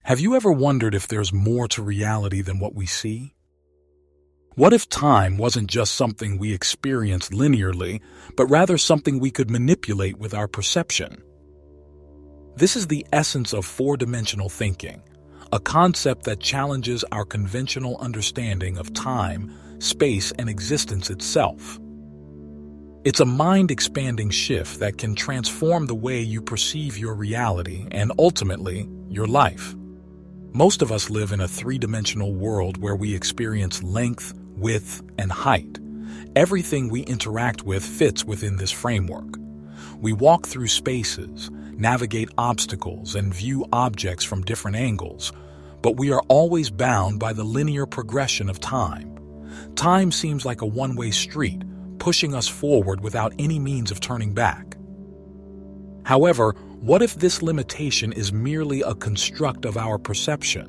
Have you ever wondered if there's more to reality than what we see? What if time wasn't just something we experience linearly, but rather something we could manipulate with our perception? This is the essence of four-dimensional thinking, a concept that challenges our conventional understanding of time, space, and existence itself. It's a mind-expanding shift that can transform the way you perceive your reality and, ultimately, your life. Most of us live in a three-dimensional world where we experience length, width, and height. Everything we interact with fits within this framework. We walk through spaces, navigate obstacles, and view objects from different angles, but we are always bound by the linear progression of time. Time seems like a one-way street, pushing us forward without any means of turning back. However, what if this limitation is merely a construct of our perception?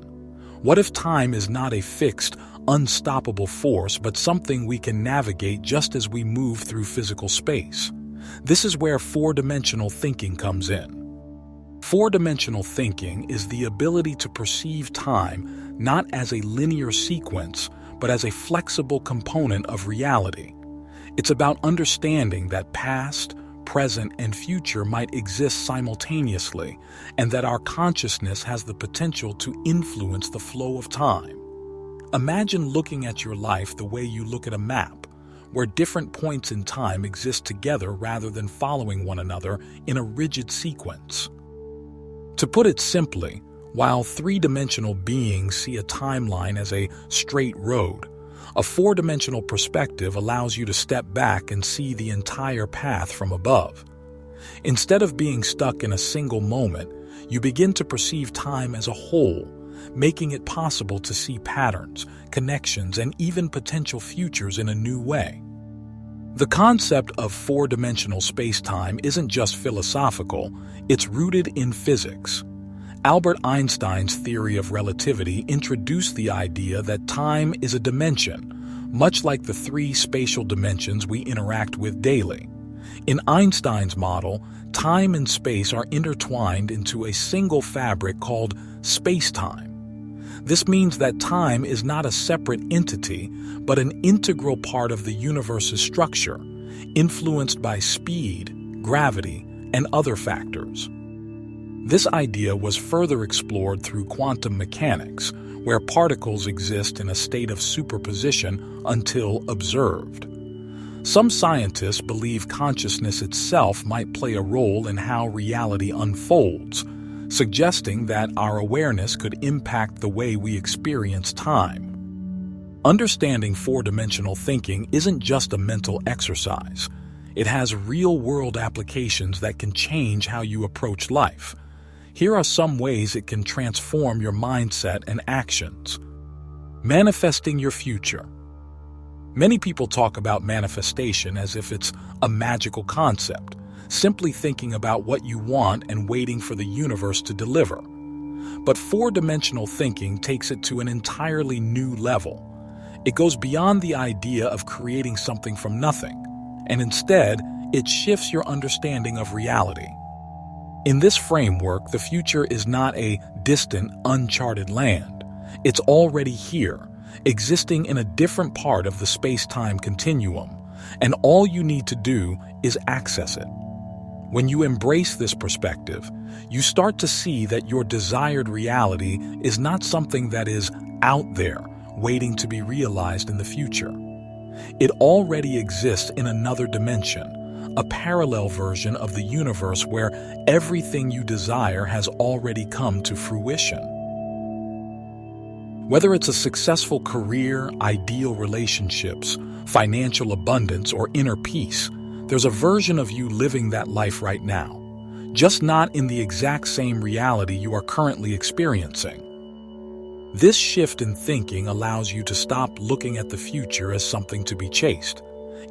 What if time is not a fixed, unstoppable force, but something we can navigate just as we move through physical space? This is where four-dimensional thinking comes in. Four-dimensional thinking is the ability to perceive time not as a linear sequence, but as a flexible component of reality. It's about understanding that past, present, and future might exist simultaneously, and that our consciousness has the potential to influence the flow of time. Imagine looking at your life the way you look at a map, where different points in time exist together rather than following one another in a rigid sequence. To put it simply, while three-dimensional beings see a timeline as a straight road, a four-dimensional perspective allows you to step back and see the entire path from above. Instead of being stuck in a single moment, you begin to perceive time as a whole, making it possible to see patterns, connections, and even potential futures in a new way. The concept of four-dimensional space-time isn't just philosophical, it's rooted in physics. Albert Einstein's theory of relativity introduced the idea that time is a dimension, much like the three spatial dimensions we interact with daily. In Einstein's model, time and space are intertwined into a single fabric called space-time. This means that time is not a separate entity, but an integral part of the universe's structure, influenced by speed, gravity, and other factors. This idea was further explored through quantum mechanics, where particles exist in a state of superposition until observed. Some scientists believe consciousness itself might play a role in how reality unfolds, suggesting that our awareness could impact the way we experience time. Understanding four-dimensional thinking isn't just a mental exercise. It has real-world applications that can change how you approach life. Here are some ways it can transform your mindset and actions. Manifesting your future. Many people talk about manifestation as if it's a magical concept, simply thinking about what you want and waiting for the universe to deliver. But four-dimensional thinking takes it to an entirely new level. It goes beyond the idea of creating something from nothing, and instead, it shifts your understanding of reality. In this framework, the future is not a distant, uncharted land. It's already here, existing in a different part of the space-time continuum, and all you need to do is access it. When you embrace this perspective, you start to see that your desired reality is not something that is out there, waiting to be realized in the future. It already exists in another dimension, a parallel version of the universe where everything you desire has already come to fruition. Whether it's a successful career, ideal relationships, financial abundance, or inner peace, there's a version of you living that life right now, just not in the exact same reality you are currently experiencing. This shift in thinking allows you to stop looking at the future as something to be chased.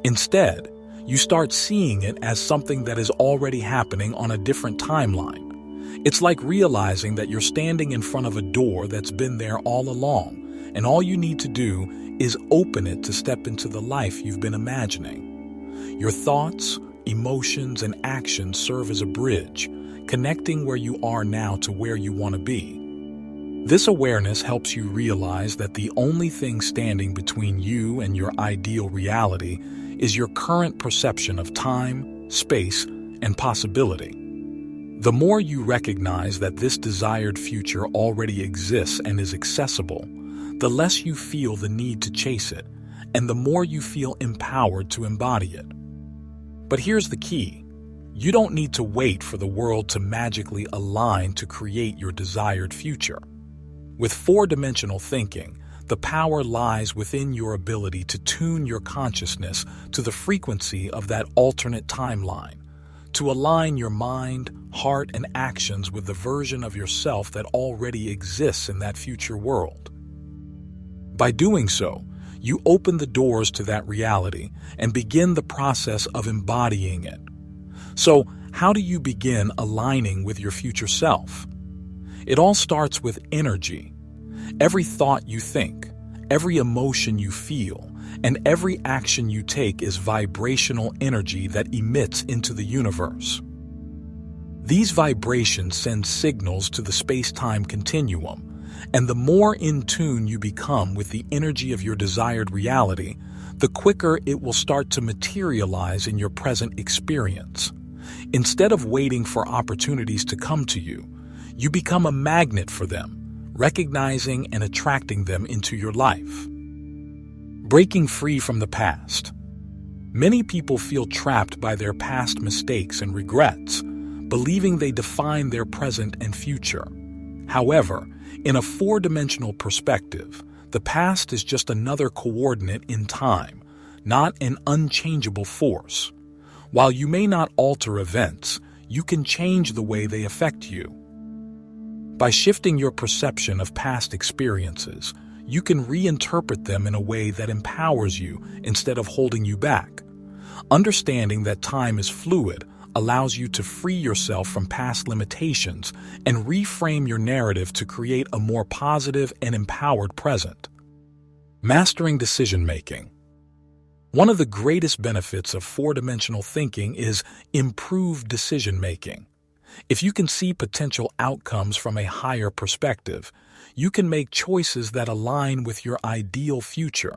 Instead, you start seeing it as something that is already happening on a different timeline. It's like realizing that you're standing in front of a door that's been there all along, and all you need to do is open it to step into the life you've been imagining. Your thoughts, emotions, and actions serve as a bridge, connecting where you are now to where you want to be. This awareness helps you realize that the only thing standing between you and your ideal reality is your current perception of time, space, and possibility. The more you recognize that this desired future already exists and is accessible, the less you feel the need to chase it, and the more you feel empowered to embody it. But here's the key. You don't need to wait for the world to magically align to create your desired future. With four-dimensional thinking, the power lies within your ability to tune your consciousness to the frequency of that alternate timeline, to align your mind, heart, and actions with the version of yourself that already exists in that future world. By doing so, you open the doors to that reality and begin the process of embodying it. So, how do you begin aligning with your future self? It all starts with energy. Every thought you think, every emotion you feel, and every action you take is vibrational energy that emits into the universe. These vibrations send signals to the space-time continuum, and the more in tune you become with the energy of your desired reality, the quicker it will start to materialize in your present experience. Instead of waiting for opportunities to come to you, you become a magnet for them, recognizing and attracting them into your life. Breaking free from the past. Many people feel trapped by their past mistakes and regrets, believing they define their present and future. However, in a four-dimensional perspective, the past is just another coordinate in time, not an unchangeable force. While you may not alter events, you can change the way they affect you. By shifting your perception of past experiences, you can reinterpret them in a way that empowers you instead of holding you back. Understanding that time is fluid allows you to free yourself from past limitations and reframe your narrative to create a more positive and empowered present. Mastering decision-making. One of the greatest benefits of four-dimensional thinking is improved decision-making. If you can see potential outcomes from a higher perspective, you can make choices that align with your ideal future.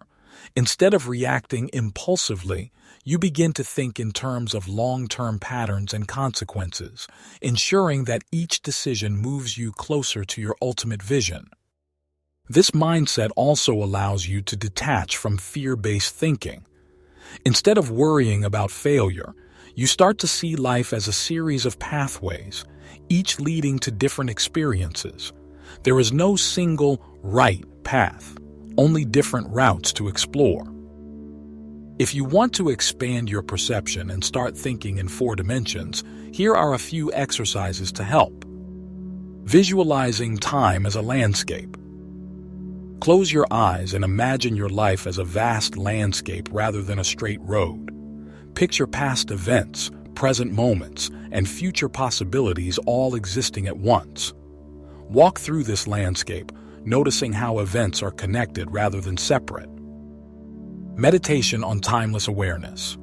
Instead of reacting impulsively, you begin to think in terms of long-term patterns and consequences, ensuring that each decision moves you closer to your ultimate vision. This mindset also allows you to detach from fear-based thinking. Instead of worrying about failure, you start to see life as a series of pathways, each leading to different experiences. There is no single right path, only different routes to explore. If you want to expand your perception and start thinking in four dimensions, here are a few exercises to help. Visualizing time as a landscape. Close your eyes and imagine your life as a vast landscape rather than a straight road. Picture past events, present moments, and future possibilities all existing at once. Walk through this landscape, noticing how events are connected rather than separate. Meditation on timeless awareness.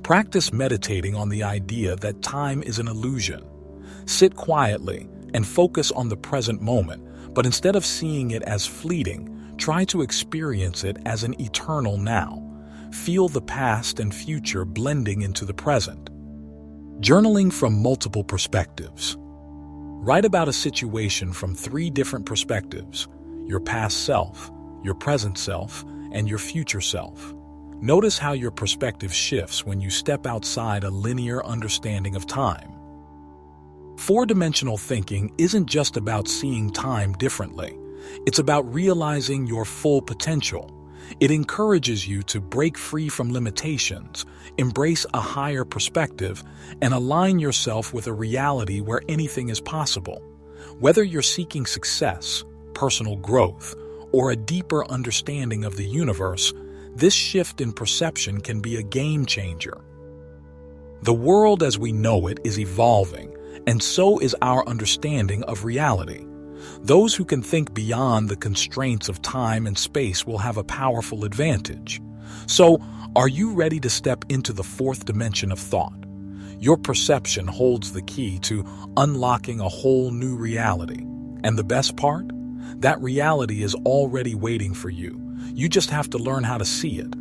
Practice meditating on the idea that time is an illusion. Sit quietly and focus on the present moment, but instead of seeing it as fleeting, try to experience it as an eternal now. Feel the past and future blending into the present. Journaling from multiple perspectives. Write about a situation from 3 different perspectives: your past self, your present self, and your future self. Notice how your perspective shifts when you step outside a linear understanding of time. Four-dimensional thinking isn't just about seeing time differently. It's about realizing your full potential. It encourages you to break free from limitations, embrace a higher perspective, and align yourself with a reality where anything is possible. Whether you're seeking success, personal growth, or a deeper understanding of the universe, this shift in perception can be a game changer. The world as we know it is evolving, and so is our understanding of reality. Those who can think beyond the constraints of time and space will have a powerful advantage. So, are you ready to step into the 4th dimension of thought? Your perception holds the key to unlocking a whole new reality. And the best part? That reality is already waiting for you. You just have to learn how to see it.